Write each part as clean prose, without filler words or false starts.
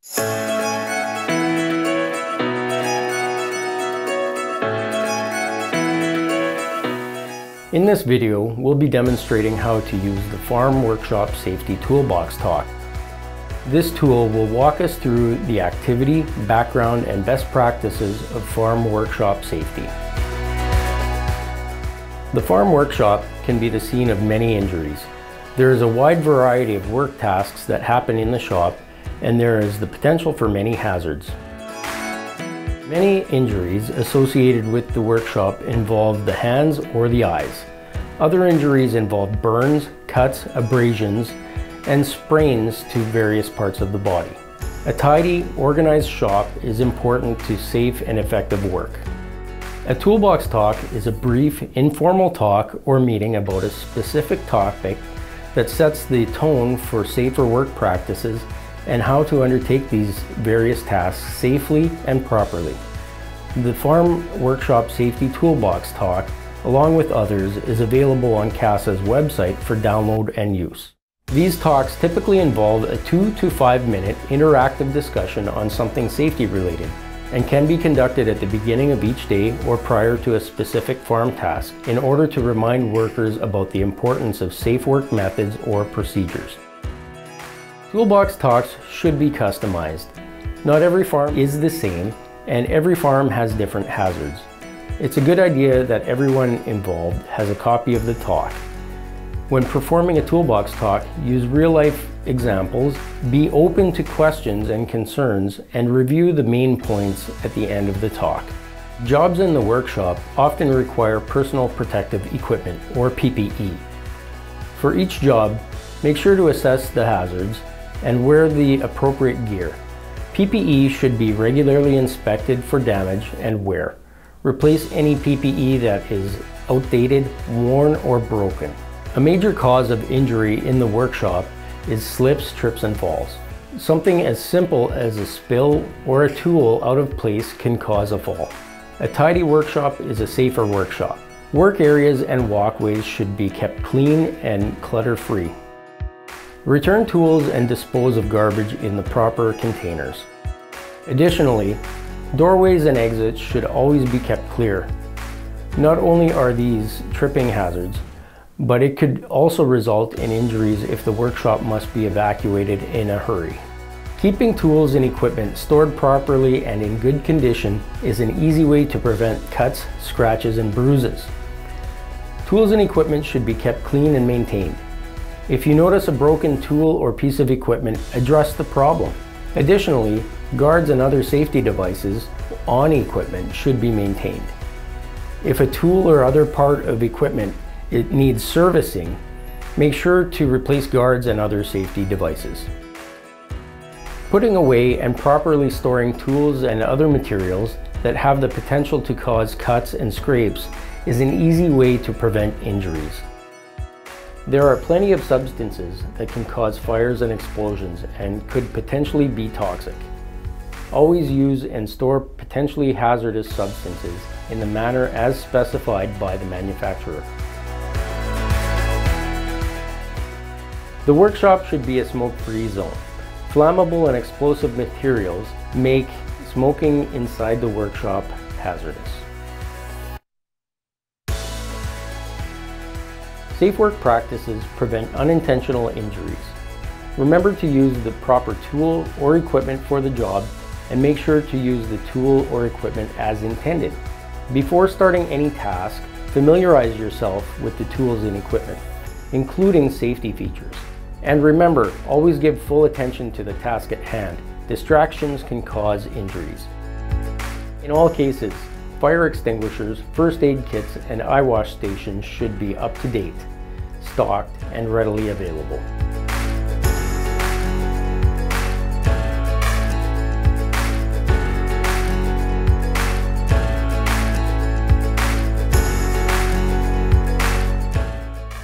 In this video, we'll be demonstrating how to use the Farm Workshop Safety Toolbox Talk. This tool will walk us through the activity, background, and best practices of farm workshop safety. The farm workshop can be the scene of many injuries. There is a wide variety of work tasks that happen in the shop, and there is the potential for many hazards. Many injuries associated with the workshop involve the hands or the eyes. Other injuries involve burns, cuts, abrasions, and sprains to various parts of the body. A tidy, organized shop is important to safe and effective work. A toolbox talk is a brief, informal talk or meeting about a specific topic that sets the tone for safer work practices and how to undertake these various tasks safely and properly. The Farm Workshop Safety Toolbox Talk, along with others, is available on CASA's website for download and use. These talks typically involve a 2 to 5 minute interactive discussion on something safety related and can be conducted at the beginning of each day or prior to a specific farm task in order to remind workers about the importance of safe work methods or procedures. Toolbox talks should be customized. Not every farm is the same, and every farm has different hazards. It's a good idea that everyone involved has a copy of the talk. When performing a toolbox talk, use real-life examples, be open to questions and concerns, and review the main points at the end of the talk. Jobs in the workshop often require personal protective equipment, or PPE. For each job, make sure to assess the hazards and wear the appropriate gear. PPE should be regularly inspected for damage and wear. Replace any PPE that is outdated, worn, or broken. A major cause of injury in the workshop is slips, trips, and falls. Something as simple as a spill or a tool out of place can cause a fall. A tidy workshop is a safer workshop. Work areas and walkways should be kept clean and clutter-free. Return tools and dispose of garbage in the proper containers. Additionally, doorways and exits should always be kept clear. Not only are these tripping hazards, but it could also result in injuries if the workshop must be evacuated in a hurry. Keeping tools and equipment stored properly and in good condition is an easy way to prevent cuts, scratches, and bruises. Tools and equipment should be kept clean and maintained. If you notice a broken tool or piece of equipment, address the problem. Additionally, guards and other safety devices on equipment should be maintained. If a tool or other part of equipment needs servicing, make sure to replace guards and other safety devices. Putting away and properly storing tools and other materials that have the potential to cause cuts and scrapes is an easy way to prevent injuries. There are plenty of substances that can cause fires and explosions and could potentially be toxic. Always use and store potentially hazardous substances in the manner as specified by the manufacturer. The workshop should be a smoke-free zone. Flammable and explosive materials make smoking inside the workshop hazardous. Safe work practices prevent unintentional injuries. Remember to use the proper tool or equipment for the job and make sure to use the tool or equipment as intended. Before starting any task, familiarize yourself with the tools and equipment, including safety features. And remember, always give full attention to the task at hand. Distractions can cause injuries. In all cases, fire extinguishers, first aid kits, and eye wash stations should be up to date, stocked, and readily available.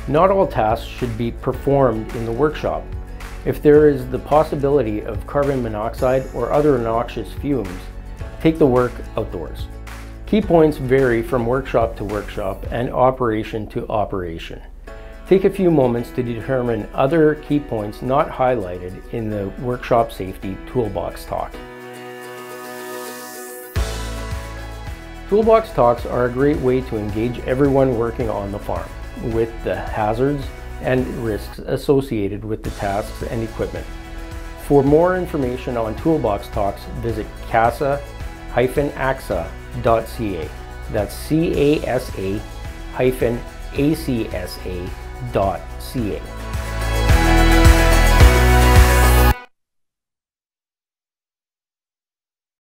Not all tasks should be performed in the workshop. If there is the possibility of carbon monoxide or other noxious fumes, take the work outdoors. Key points vary from workshop to workshop and operation to operation. Take a few moments to determine other key points not highlighted in the Workshop Safety Toolbox Talk. Toolbox Talks are a great way to engage everyone working on the farm with the hazards and risks associated with the tasks and equipment. For more information on Toolbox Talks, visit casa-acsa.ca. That's casa-acsa.ca.